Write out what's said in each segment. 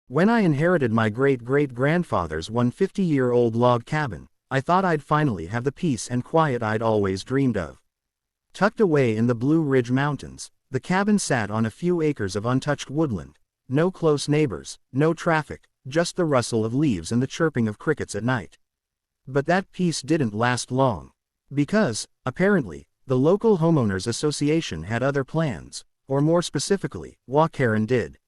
When I inherited my great-great-grandfather's 150-year-old log cabin, I thought I'd finally have the peace and quiet I'd always dreamed of. Tucked away in the Blue Ridge Mountains, the cabin sat on a few acres of untouched woodland. No close neighbors, no traffic, just the rustle of leaves and the chirping of crickets at night. But that peace didn't last long. Because, apparently, the local homeowners association had other plans, or more specifically, Karen did.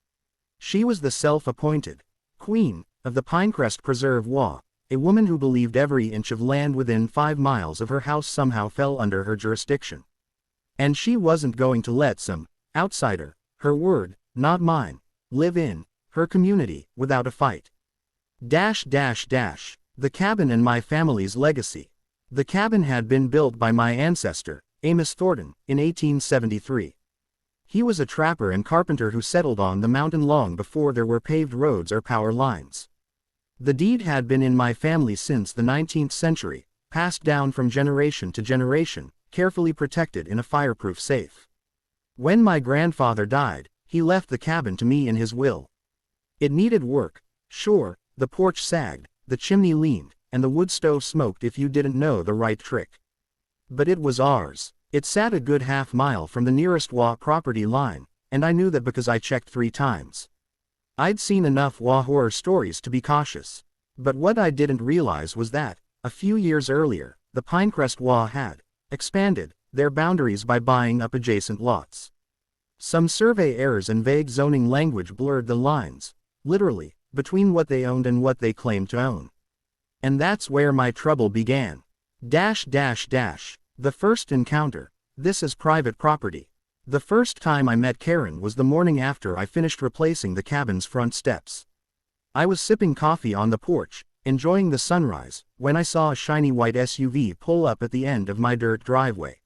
She was the self-appointed queen of the Pinecrest Preserve WA, a woman who believed every inch of land within 5 miles of her house somehow fell under her jurisdiction. And she wasn't going to let some outsider, her word, not mine, live in her community without a fight. The cabin and my family's legacy. The cabin had been built by my ancestor, Amos Thornton, in 1873. He was a trapper and carpenter who settled on the mountain long before there were paved roads or power lines. The deed had been in my family since the 19th century, passed down from generation to generation, carefully protected in a fireproof safe. When my grandfather died, he left the cabin to me in his will. It needed work, sure, the porch sagged, the chimney leaned, and the wood stove smoked if you didn't know the right trick. But it was ours. It sat a good half-mile from the nearest WA property line, and I knew that because I checked 3 times. I'd seen enough WA horror stories to be cautious. But what I didn't realize was that, a few years earlier, the Pinecrest WA had expanded their boundaries by buying up adjacent lots. Some survey errors and vague zoning language blurred the lines, literally, between what they owned and what they claimed to own. And that's where my trouble began. The first encounter. This is private property. The first time I met Karen was the morning after I finished replacing the cabin's front steps. I was sipping coffee on the porch, enjoying the sunrise, when I saw a shiny white SUV pull up at the end of my dirt driveway.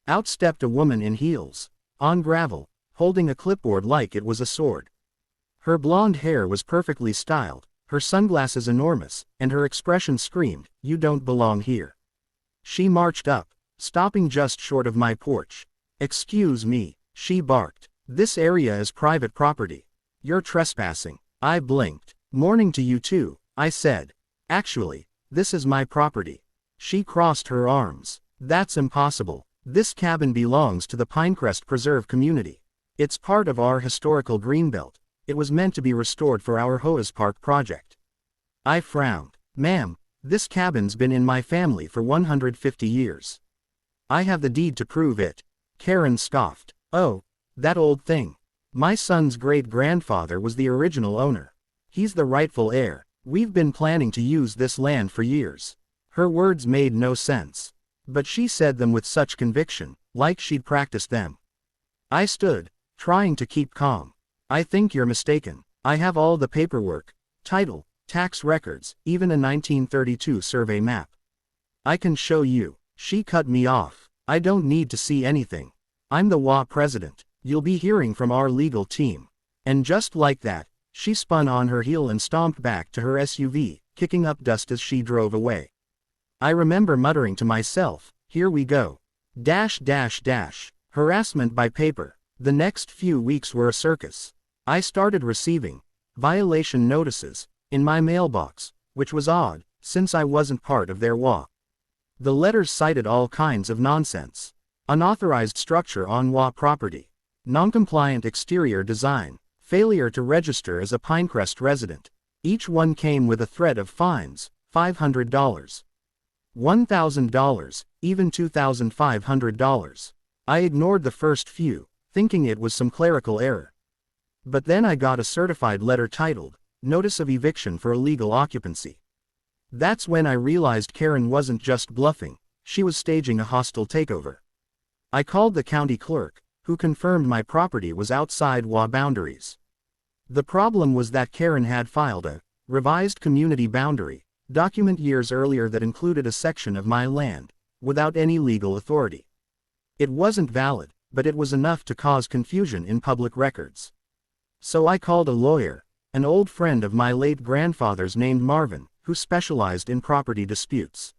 Out stepped a woman in heels, on gravel, holding a clipboard like it was a sword. Her blonde hair was perfectly styled, her sunglasses enormous, and her expression screamed, "You don't belong here." She marched up, stopping just short of my porch. "Excuse me," she barked. "This area is private property. You're trespassing." I blinked. "Morning to you too," I said. "Actually, this is my property." She crossed her arms. "That's impossible. This cabin belongs to the Pinecrest Preserve community. It's part of our historical greenbelt. It was meant to be restored for our HOA's Park project." I frowned. "Ma'am, this cabin's been in my family for 150 years. I have the deed to prove it." Karen scoffed. "Oh, that old thing. My son's great-grandfather was the original owner. He's the rightful heir. We've been planning to use this land for years." Her words made no sense. But she said them with such conviction, like she'd practiced them. I stood, trying to keep calm. "I think you're mistaken. I have all the paperwork, title, tax records, even a 1932 survey map. I can show you." She cut me off. "I don't need to see anything. I'm the WA president. You'll be hearing from our legal team." And just like that, she spun on her heel and stomped back to her SUV, kicking up dust as she drove away. I remember muttering to myself, "Here we go. Harassment by paper." The next few weeks were a circus. I started receiving violation notices in my mailbox, which was odd, since I wasn't part of their WA. The letters cited all kinds of nonsense. Unauthorized structure on WA property, noncompliant exterior design, failure to register as a Pinecrest resident. Each one came with a threat of fines: $500, $1,000, even $2,500. I ignored the first few, thinking it was some clerical error. But then I got a certified letter titled, "Notice of Eviction for Illegal Occupancy." That's when I realized Karen wasn't just bluffing, she was staging a hostile takeover. I called the county clerk, who confirmed my property was outside WA boundaries. The problem was that Karen had filed a revised community boundary document years earlier that included a section of my land, without any legal authority. It wasn't valid, but it was enough to cause confusion in public records. So I called a lawyer, an old friend of my late grandfather's named Marvin, who specialized in property disputes.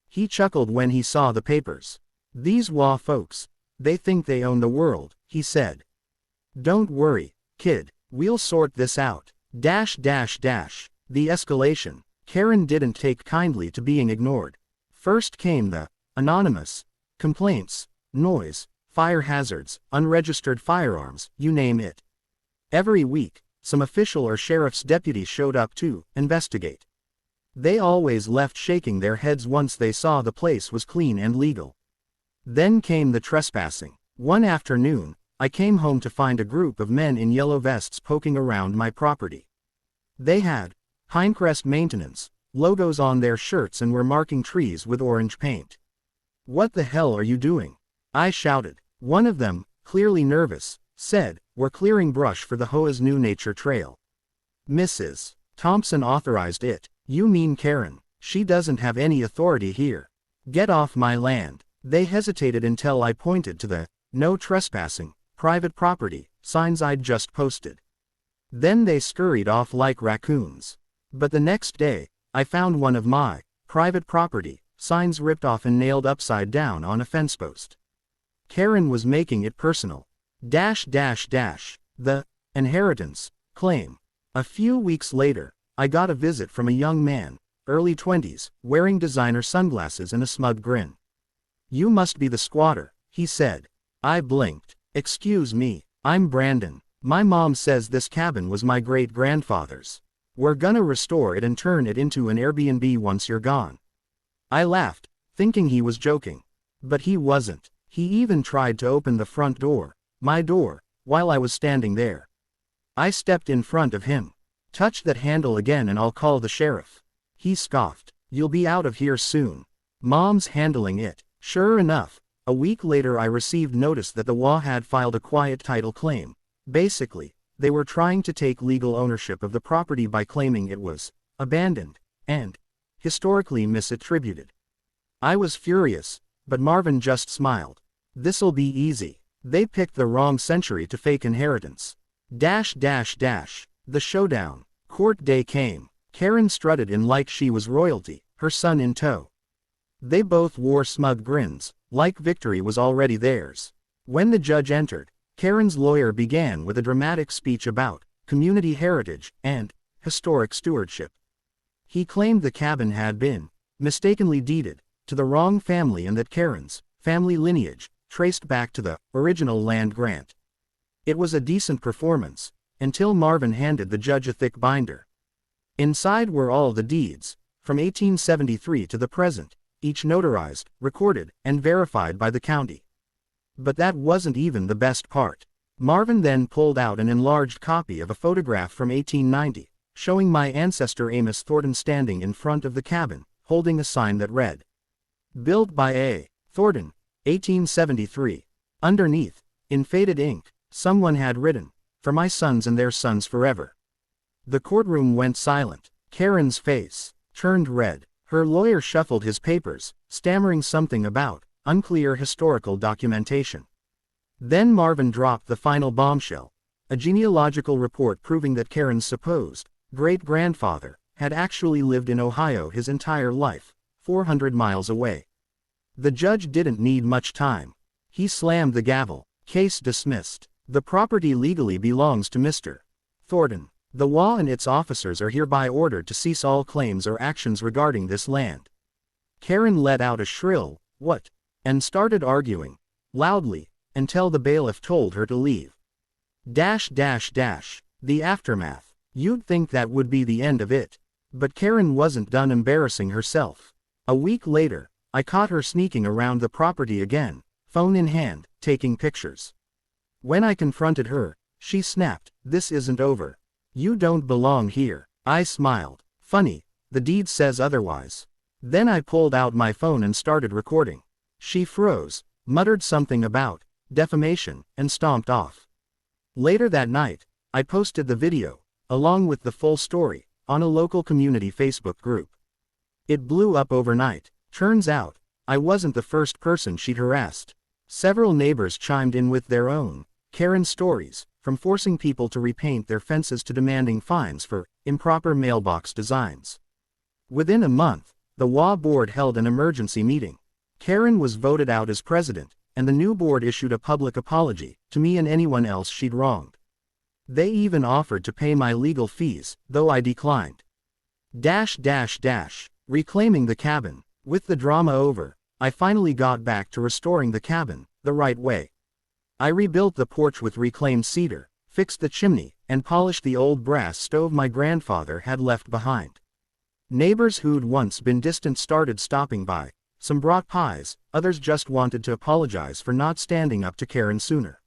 He chuckled when he saw the papers. "These WA folks, they think they own the world," he said. "Don't worry, kid, we'll sort this out." The escalation. Karen didn't take kindly to being ignored. First came the anonymous complaints, noise, fire hazards, unregistered firearms, you name it. Every week, some official or sheriff's deputy showed up to investigate. They always left shaking their heads once they saw the place was clean and legal. Then came the trespassing. One afternoon, I came home to find a group of men in yellow vests poking around my property. They had Pinecrest Maintenance logos on their shirts and were marking trees with orange paint. "What the hell are you doing?" I shouted. One of them, clearly nervous, said, "We're clearing brush for the HOA's new nature trail." "Mrs. Thompson authorized it." "You mean Karen? She doesn't have any authority here. Get off my land." They hesitated until I pointed to the "No trespassing, private property" signs I'd just posted. Then they scurried off like raccoons. But the next day, I found one of my private property signs ripped off and nailed upside down on a fence post. Karen was making it personal. The inheritance claim. A few weeks later, I got a visit from a young man, early 20s, wearing designer sunglasses and a smug grin. "You must be the squatter," he said. I blinked. "Excuse me, I'm Brandon. My mom says this cabin was my great-grandfather's. We're gonna restore it and turn it into an Airbnb once you're gone." I laughed, thinking he was joking. But he wasn't. He even tried to open the front door, my door, while I was standing there. I stepped in front of him. "Touch that handle again and I'll call the sheriff." He scoffed. "You'll be out of here soon. Mom's handling it." Sure enough, a week later I received notice that the HOA had filed a quiet title claim. Basically, they were trying to take legal ownership of the property by claiming it was abandoned and historically misattributed. I was furious, but Marvin just smiled. "This'll be easy. They picked the wrong century to fake inheritance." The showdown. Court day came. Karen strutted in like she was royalty, her son in tow. They both wore smug grins, like victory was already theirs. When the judge entered, Karen's lawyer began with a dramatic speech about community heritage and historic stewardship. He claimed the cabin had been mistakenly deeded to the wrong family and that Karen's family lineage traced back to the original land grant. It was a decent performance, until Marvin handed the judge a thick binder. Inside were all the deeds, from 1873 to the present, each notarized, recorded, and verified by the county. But that wasn't even the best part. Marvin then pulled out an enlarged copy of a photograph from 1890, showing my ancestor Amos Thornton standing in front of the cabin, holding a sign that read, "Built by A. Thornton, 1873. Underneath, in faded ink, someone had written, 'For my sons and their sons forever.'" The courtroom went silent. Karen's face turned red. Her lawyer shuffled his papers, stammering something about unclear historical documentation. Then Marvin dropped the final bombshell, a genealogical report proving that Karen's supposed great-grandfather had actually lived in Ohio his entire life, 400 miles away. The judge didn't need much time. He slammed the gavel. "Case dismissed. The property legally belongs to Mr. Thornton. The HOA and its officers are hereby ordered to cease all claims or actions regarding this land." Karen let out a shrill, "What?" and started arguing, loudly, until the bailiff told her to leave. The aftermath. You'd think that would be the end of it. But Karen wasn't done embarrassing herself. A week later, I caught her sneaking around the property again, phone in hand, taking pictures. When I confronted her, she snapped, "This isn't over. You don't belong here." I smiled. "Funny, the deed says otherwise." Then I pulled out my phone and started recording. She froze, muttered something about defamation, and stomped off. Later that night, I posted the video, along with the full story, on a local community Facebook group. It blew up overnight. Turns out, I wasn't the first person she'd harassed. Several neighbors chimed in with their own Karen stories, from forcing people to repaint their fences to demanding fines for improper mailbox designs. Within a month, the HOA board held an emergency meeting. Karen was voted out as president, and the new board issued a public apology to me and anyone else she'd wronged. They even offered to pay my legal fees, though I declined. Reclaiming the cabin. With the drama over, I finally got back to restoring the cabin, the right way. I rebuilt the porch with reclaimed cedar, fixed the chimney, and polished the old brass stove my grandfather had left behind. Neighbors who'd once been distant started stopping by. Some brought pies, others just wanted to apologize for not standing up to Karen sooner.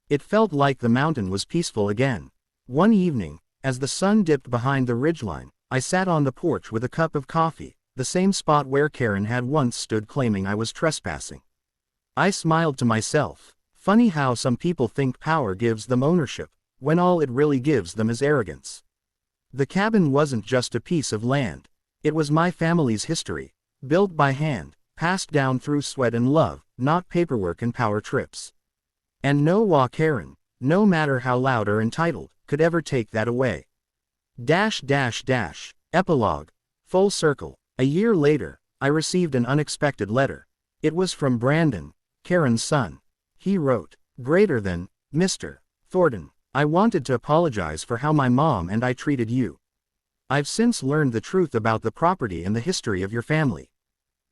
It felt like the mountain was peaceful again. One evening, as the sun dipped behind the ridgeline, I sat on the porch with a cup of coffee, the same spot where Karen had once stood claiming I was trespassing. I smiled to myself. Funny how some people think power gives them ownership, when all it really gives them is arrogance. The cabin wasn't just a piece of land. It was my family's history, built by hand, passed down through sweat and love, not paperwork and power trips. And no HOA Karen, no matter how loud or entitled, could ever take that away. Epilogue. Full circle. A year later, I received an unexpected letter. It was from Brandon, Karen's son. He wrote, "Greater than, Mr. Thornton, I wanted to apologize for how my mom and I treated you. I've since learned the truth about the property and the history of your family.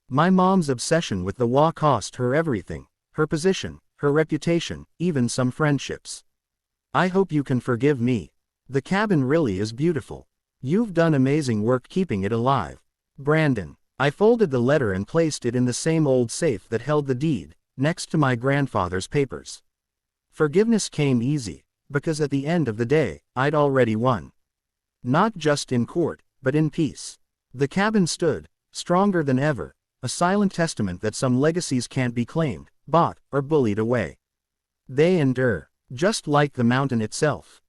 My mom's obsession with the HOA cost her everything, her position, her reputation, even some friendships. I hope you can forgive me. The cabin really is beautiful. You've done amazing work keeping it alive. Brandon." I folded the letter and placed it in the same old safe that held the deed, next to my grandfather's papers. Forgiveness came easy, because at the end of the day, I'd already won. Not just in court, but in peace. The cabin stood, stronger than ever, a silent testament that some legacies can't be claimed, bought, or bullied away. They endure, just like the mountain itself.